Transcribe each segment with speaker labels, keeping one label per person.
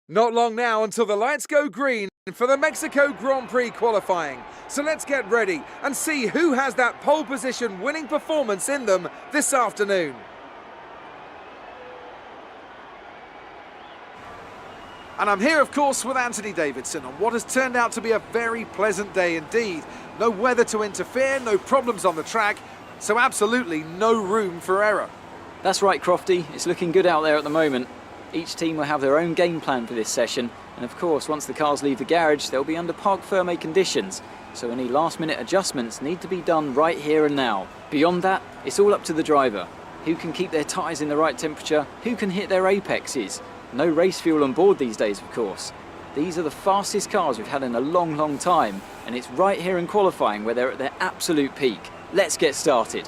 Speaker 1: Not long now until the lights go green for the Mexico Grand Prix qualifying. So let's get ready and see who has that pole position winning performance in them this afternoon. And I'm here, of course, with Anthony Davidson on what has turned out to be a very pleasant day indeed. No weather to interfere, no problems on the track, so absolutely no room for error.
Speaker 2: That's right, Crofty. It's looking good out there at the moment. Each team will have their own game plan for this session, and of course, once the cars leave the garage, they'll be under parc fermé conditions, so any last-minute adjustments need to be done right here and now. Beyond that, it's all up to the driver. Who can keep their tyres in the right temperature? Who can hit their apexes? No race fuel on board these days, of course. These are the fastest cars we've had in a long, long time, and it's right here in qualifying where they're at their absolute peak. Let's get started.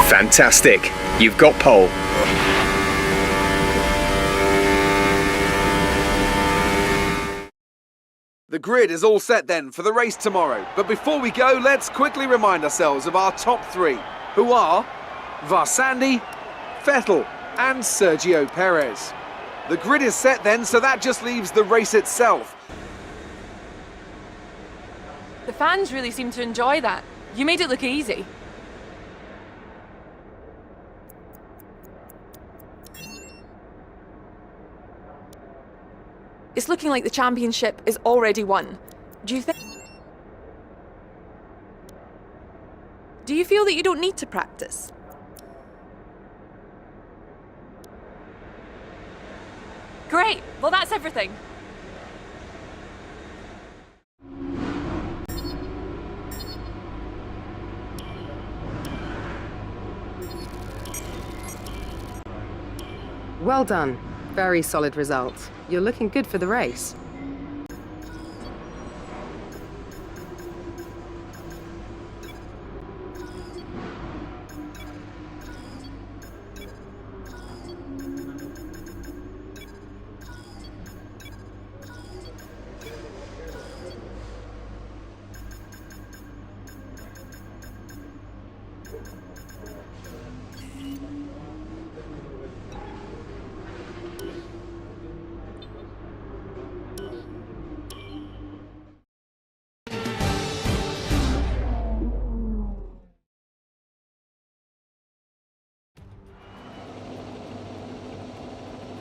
Speaker 3: Fantastic, you've got pole.
Speaker 1: The grid is all set then for the race tomorrow. But before we go, let's quickly remind ourselves of our top three, who are Varsandi, Vettel and Sergio Perez. The grid is set then, so that just leaves the race itself.
Speaker 4: The fans really seem to enjoy that. You made it look easy. It's looking like the championship is already won. Do you feel that you don't need to practice? Great, well that's everything.
Speaker 5: Well done. Very solid result. You're looking good for the race.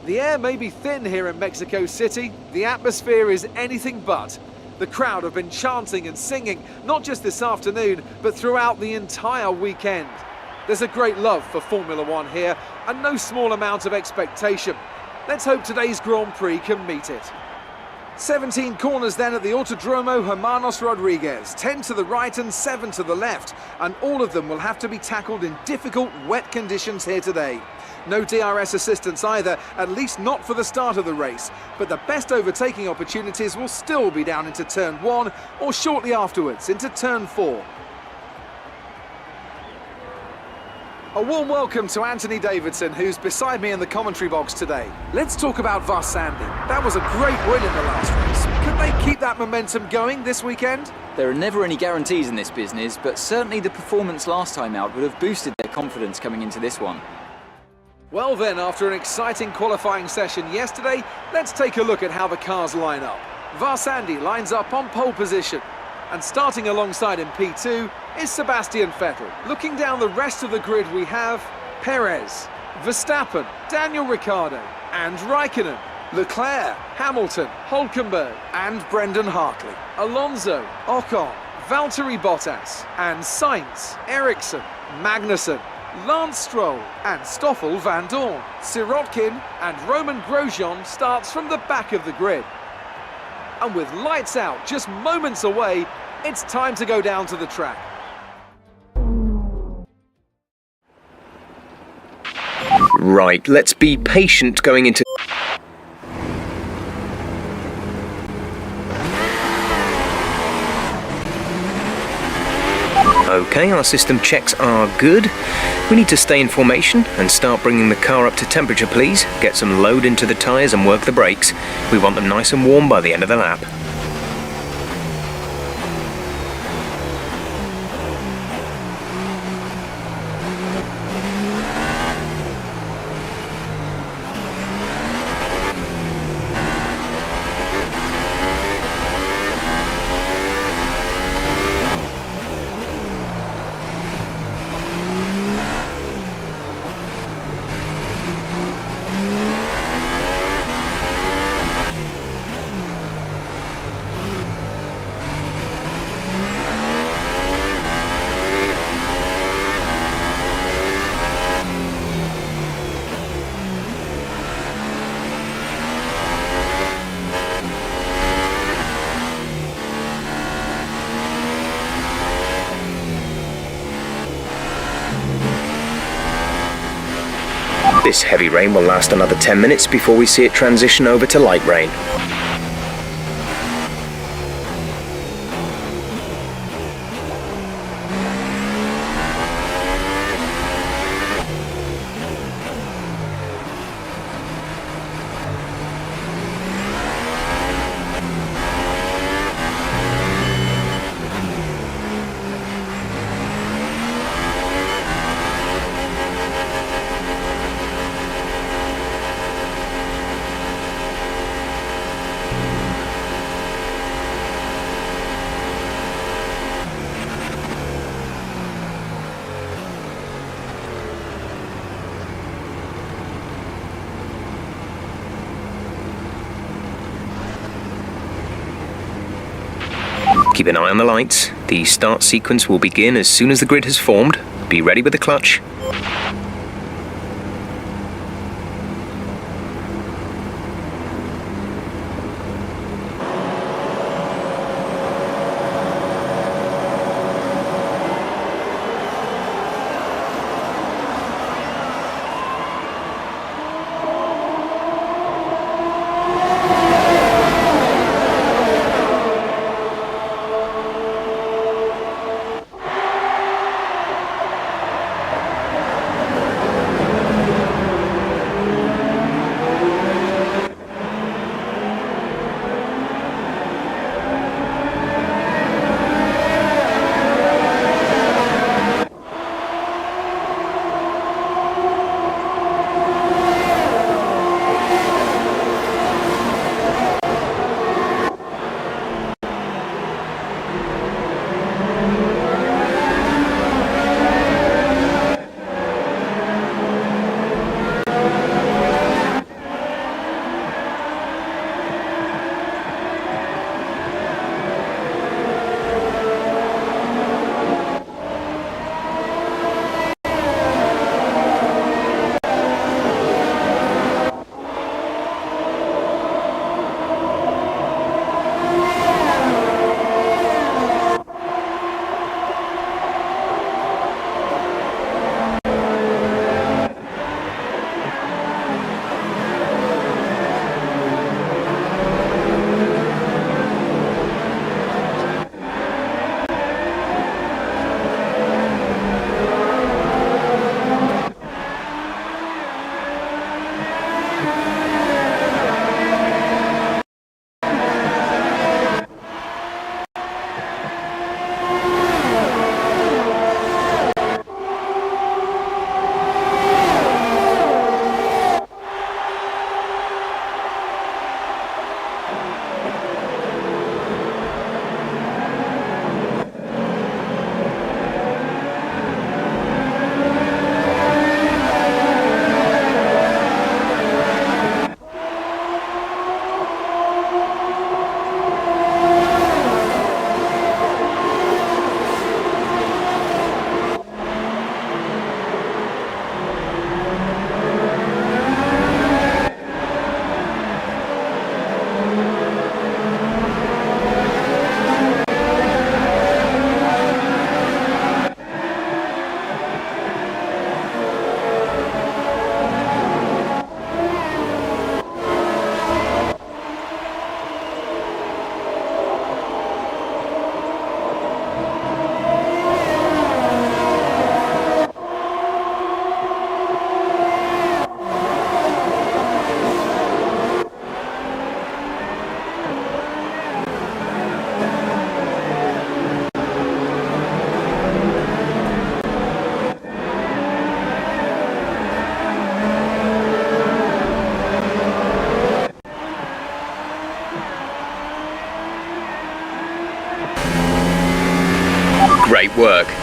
Speaker 1: The air may be thin here in Mexico City, the atmosphere is anything but. The crowd have been chanting and singing, not just this afternoon, but throughout the entire weekend. There's a great love for Formula One here, and no small amount of expectation. Let's hope today's Grand Prix can meet it. 17 corners then at the Autodromo Hermanos Rodriguez, 10 to the right and 7 to the left, and all of them will have to be tackled in difficult, wet conditions here today. No DRS assistance either, at least not for the start of the race, but the best overtaking opportunities will still be down into turn 1 or shortly afterwards into turn 4. A warm welcome to Anthony Davidson, who's beside me in the commentary box today. Let's talk about Varsandi. That was a great win in the last race. Could they keep that momentum going this weekend?
Speaker 2: There are never any guarantees in this business, but certainly the performance last time out would have boosted their confidence coming into this one.
Speaker 1: Well then, after an exciting qualifying session yesterday, let's take a look at how the cars line up. Varsandi lines up on pole position, and starting alongside in P2 is Sebastian Vettel. Looking down the rest of the grid, we have Perez, Verstappen, Daniel Ricciardo and Raikkonen, Leclerc, Hamilton, Hülkenberg and Brendan Hartley, Alonso, Ocon, Valtteri Bottas and Sainz, Ericsson, Magnussen, Lance Stroll and Stoffel van Dorn. Sirotkin and Roman Grosjean starts from the back of the grid. And with lights out just moments away, it's time to go down to the track.
Speaker 3: Right, let's be patient going into... Okay, our system checks are good. We need to stay in formation and start bringing the car up to temperature, please. Get some load into the tyres and work the brakes. We want them nice and warm by the end of the lap. This heavy rain will last another 10 minutes before we see it transition over to light rain. Keep an eye on the lights. The start sequence will begin as soon as the grid has formed. Be ready with the clutch.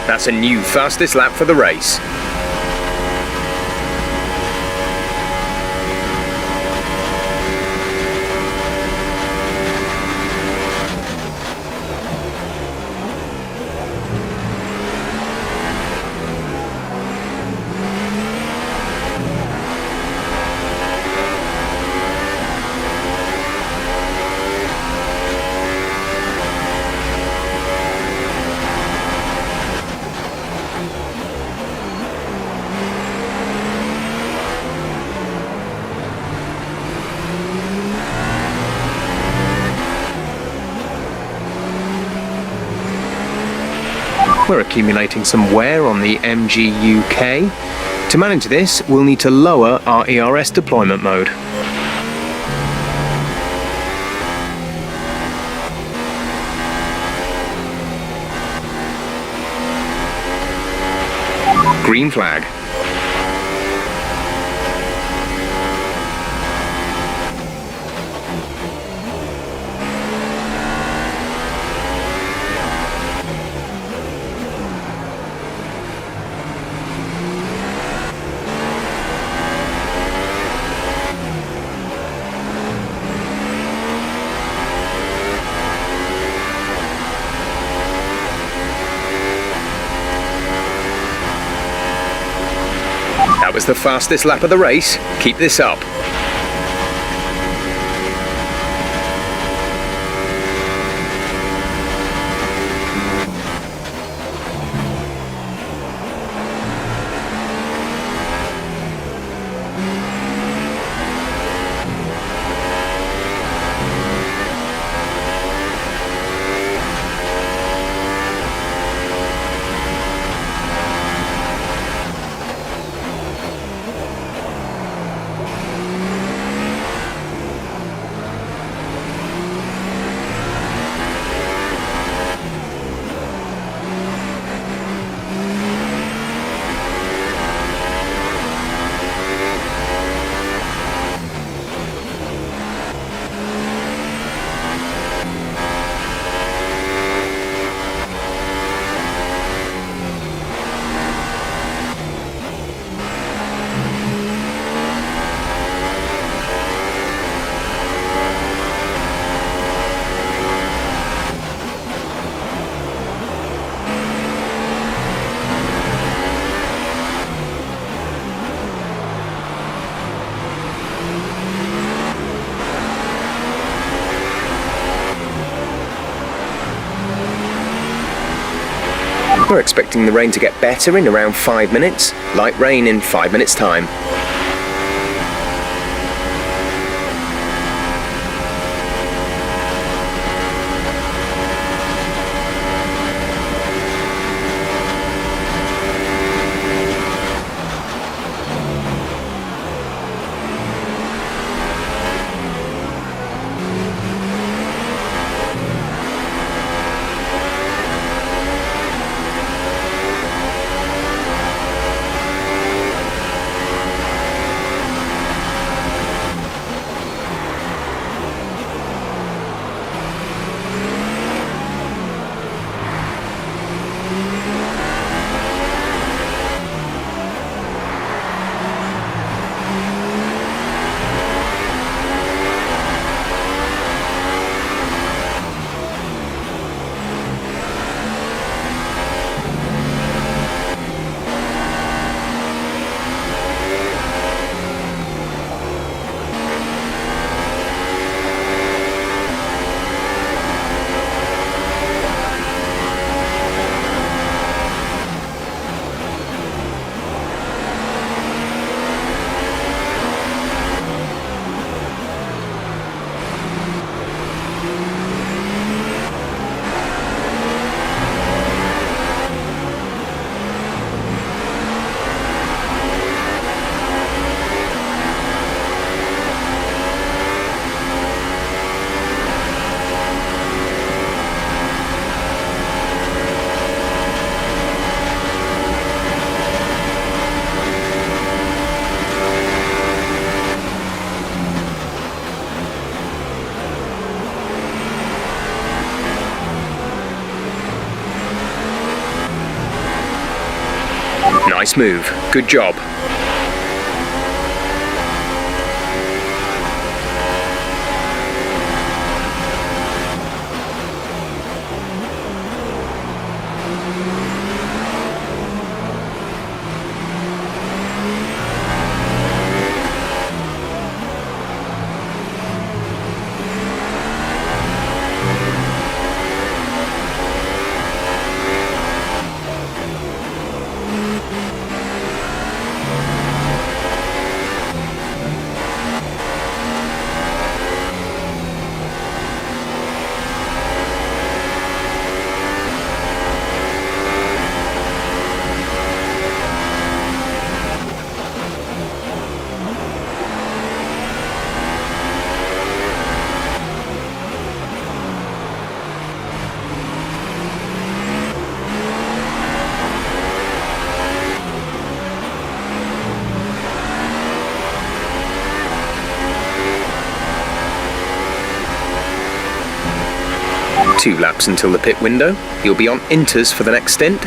Speaker 3: That's a new fastest lap for the race. We're accumulating some wear on the MGUK. To manage this, we'll need to lower our ERS deployment mode. Green flag. That was the fastest lap of the race. Keep this up. We're expecting the rain to get better in around 5 minutes. Light rain in 5 minutes' time. Nice move. Good job. Two laps until the pit window. You'll be on inters for the next stint.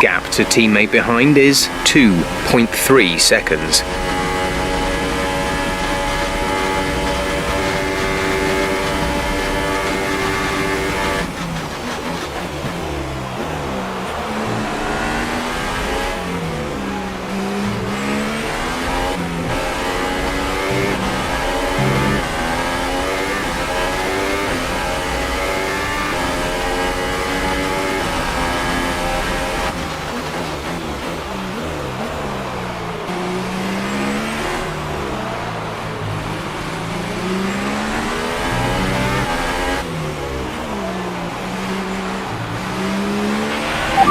Speaker 3: Gap to teammate behind is 2.3 seconds.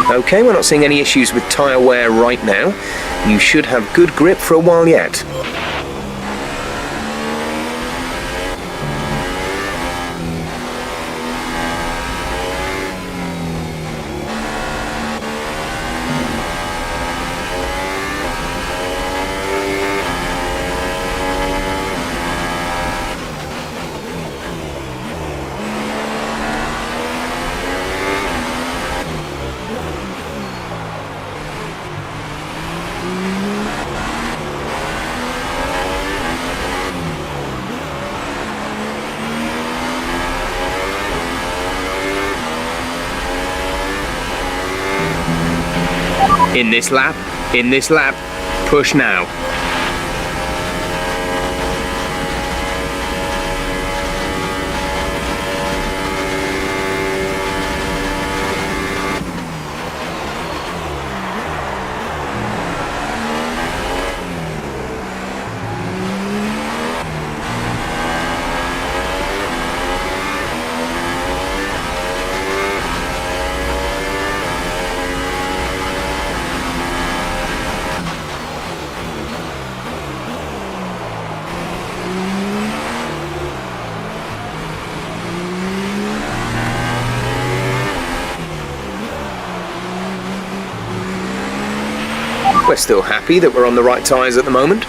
Speaker 3: Okay, we're not seeing any issues with tyre wear right now. You should have good grip for a while yet. In this lap, push now. We're still happy that we're on the right tyres at the moment.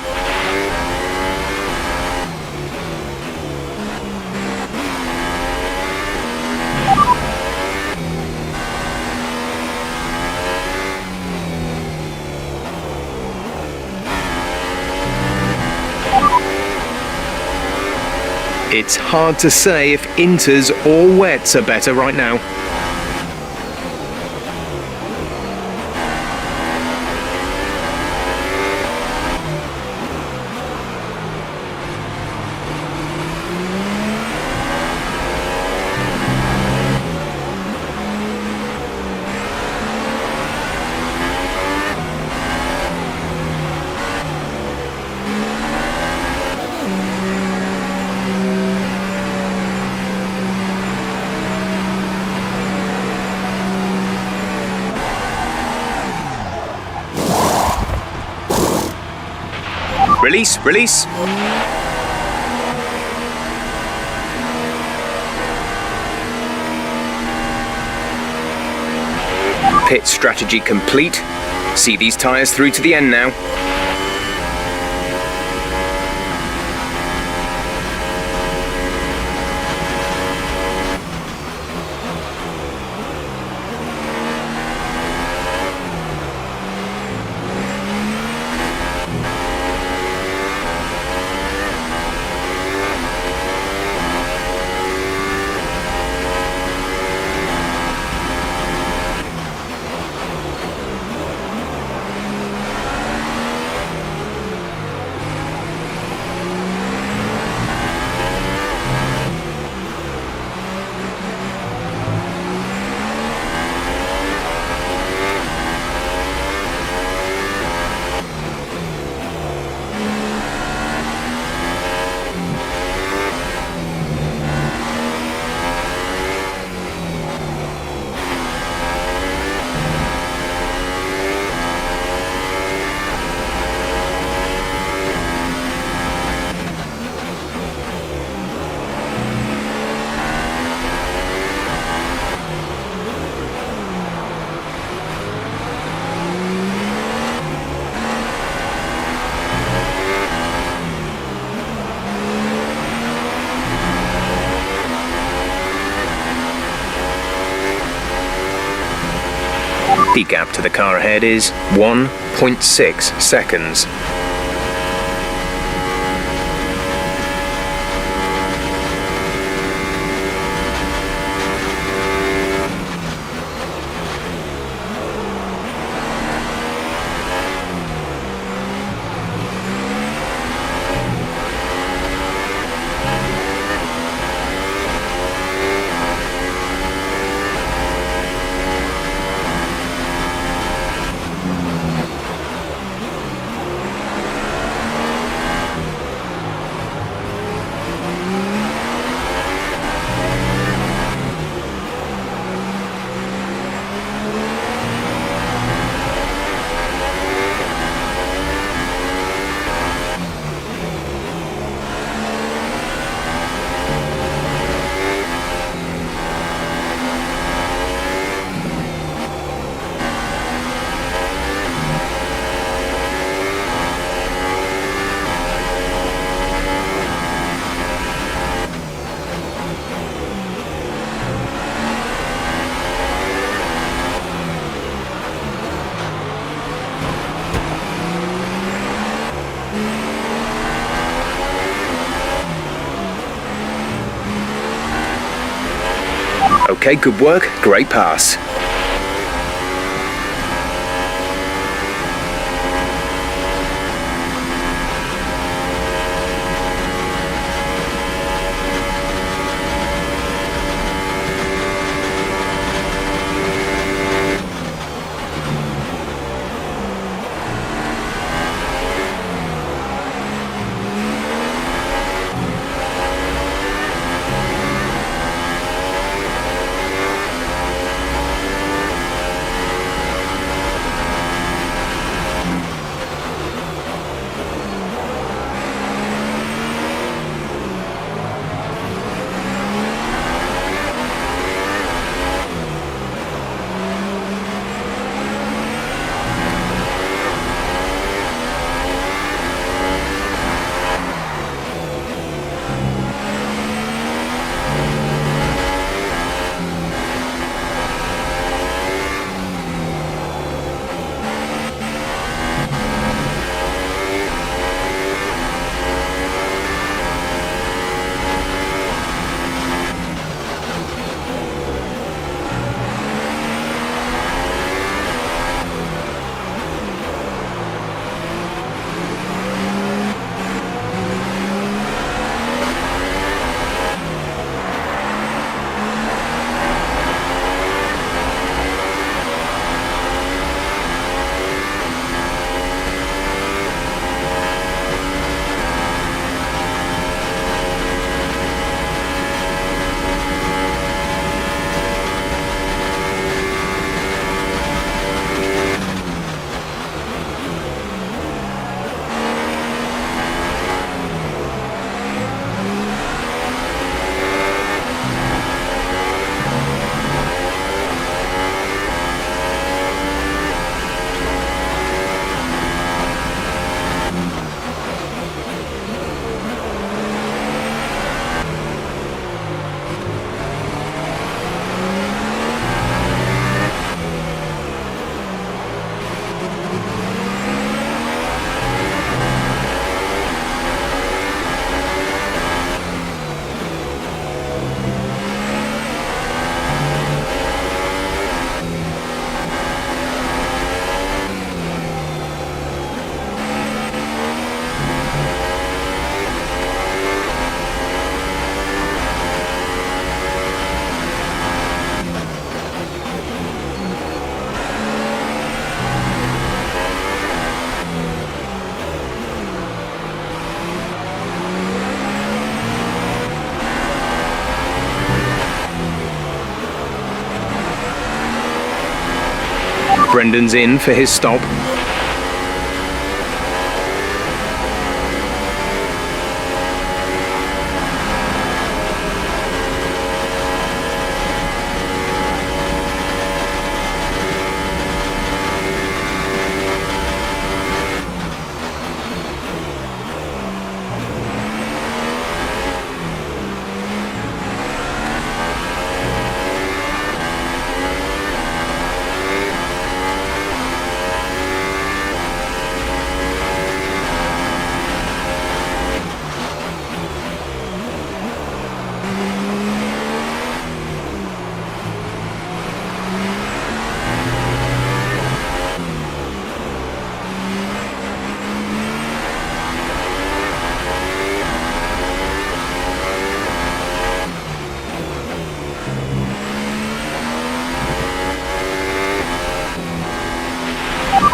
Speaker 3: It's hard to say if inters or wets are better right now. Release, release. Pit strategy complete. See these tyres through to the end now. The gap to the car ahead is 1.6 seconds. Okay, good work, great pass. Brendan's in for his stop.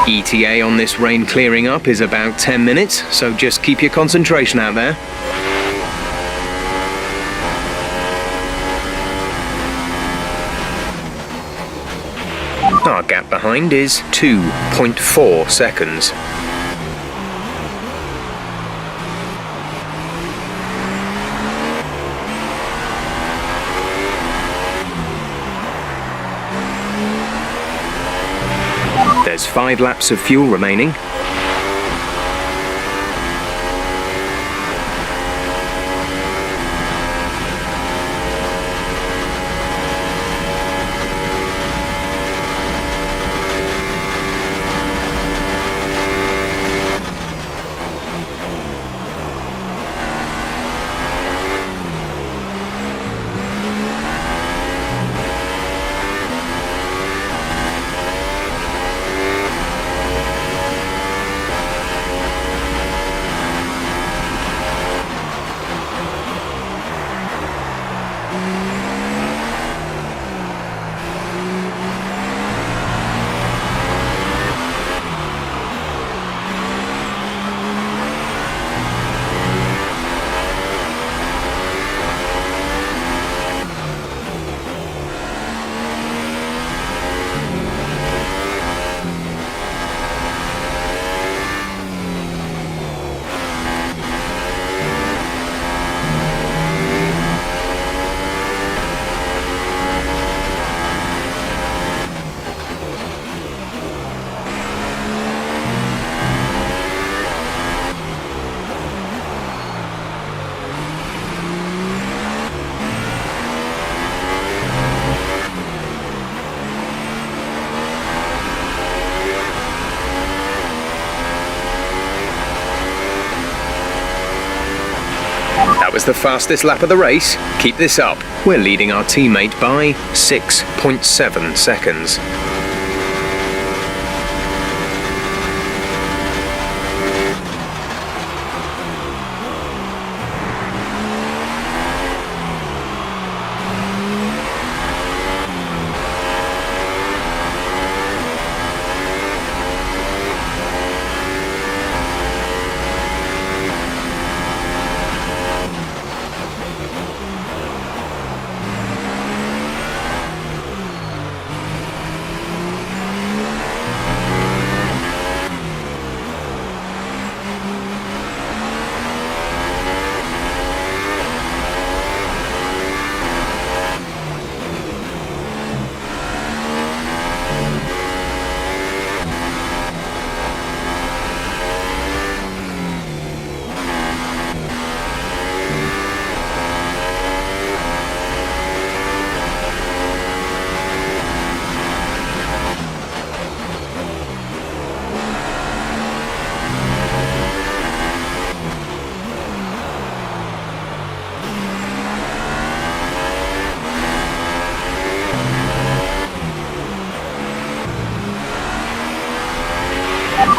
Speaker 3: ETA on this rain clearing up is about 10 minutes, so just keep your concentration out there. Our gap behind is 2.4 seconds. There's 5 laps of fuel remaining. That was the fastest lap of the race. Keep this up. We're leading our teammate by 6.7 seconds.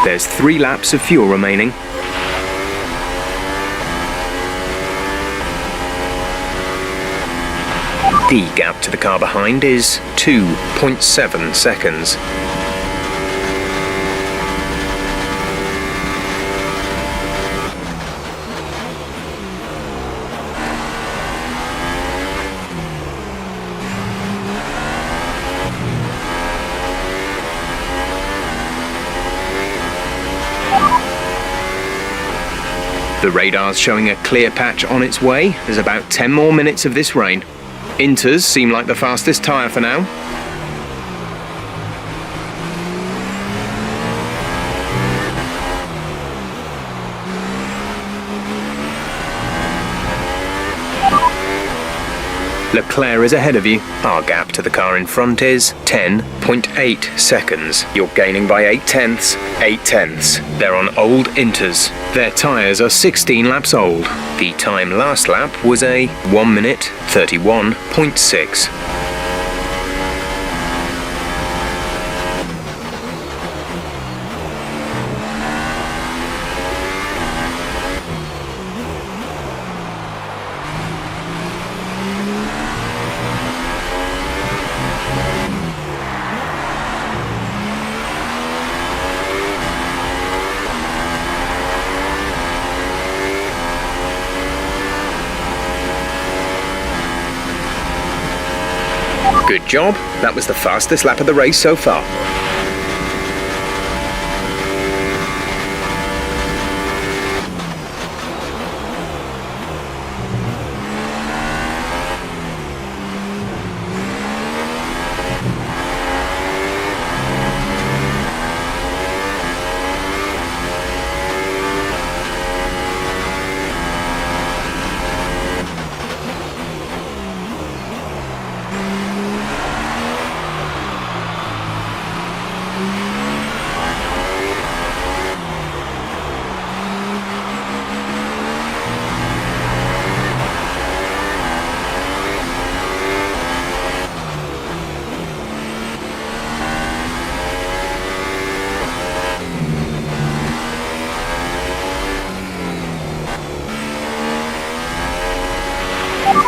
Speaker 3: There's 3 laps of fuel remaining. The gap to the car behind is 2.7 seconds. The radar's showing a clear patch on its way. There's about 10 more minutes of this rain. Inters seem like the fastest tyre for now. Leclerc is ahead of you. Our gap to the car in front is 10.8 seconds. You're gaining by 8 tenths. They're on old Inters. Their tyres are 16 laps old. The time last lap was a 1 minute 31.6. Good job. That was the fastest lap of the race so far.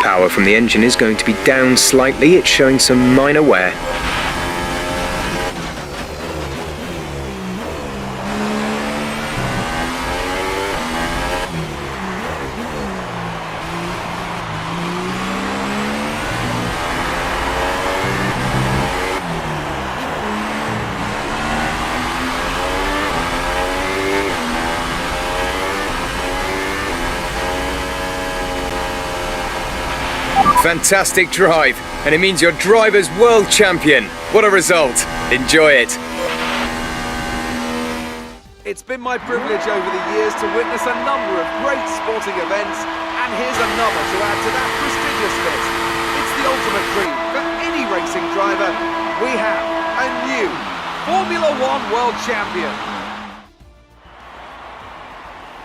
Speaker 3: Power from the engine is going to be down slightly. It's showing some minor wear. Fantastic drive, and it means your driver's world champion. What a result. Enjoy it.
Speaker 1: It's been my privilege over the years to witness a number of great sporting events, and here's another to add to that prestigious list. It's the ultimate dream for any racing driver. We have a new Formula One world champion.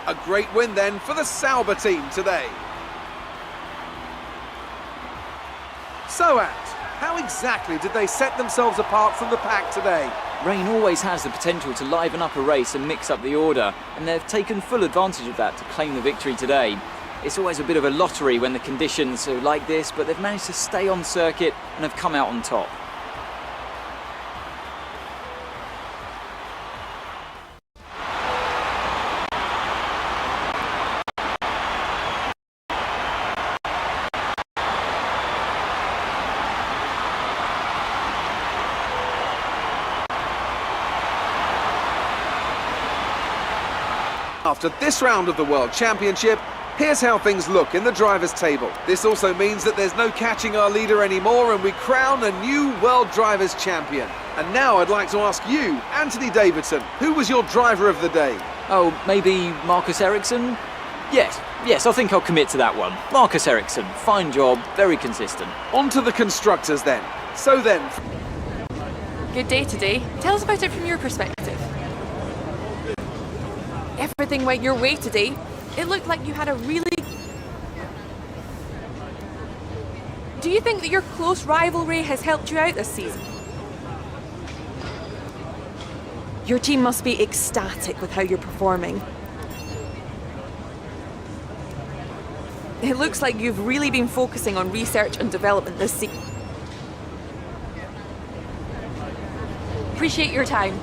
Speaker 1: A great win then for the Sauber team today. So, Ant, how exactly did they set themselves apart from the pack today?
Speaker 2: Rain always has the potential to liven up a race and mix up the order, and they've taken full advantage of that to claim the victory today. It's always a bit of a lottery when the conditions are like this, but they've managed to stay on circuit and have come out on top.
Speaker 1: After this round of the World Championship, here's how things look in the drivers' table. This also means that there's no catching our leader anymore, and we crown a new World Drivers' Champion. And now I'd like to ask you, Anthony Davidson, who was your driver of the day?
Speaker 2: Oh, maybe Marcus Ericsson? Yes, I think I'll commit to that one. Marcus Ericsson, fine job, very consistent.
Speaker 1: On to the constructors then. So then...
Speaker 4: Good day today. Tell us about it from your perspective. Everything went your way today. It looked like you had a really... Do you think that your close rivalry has helped you out this season? Your team must be ecstatic with how you're performing. It looks like you've really been focusing on research and development this season. Appreciate your time.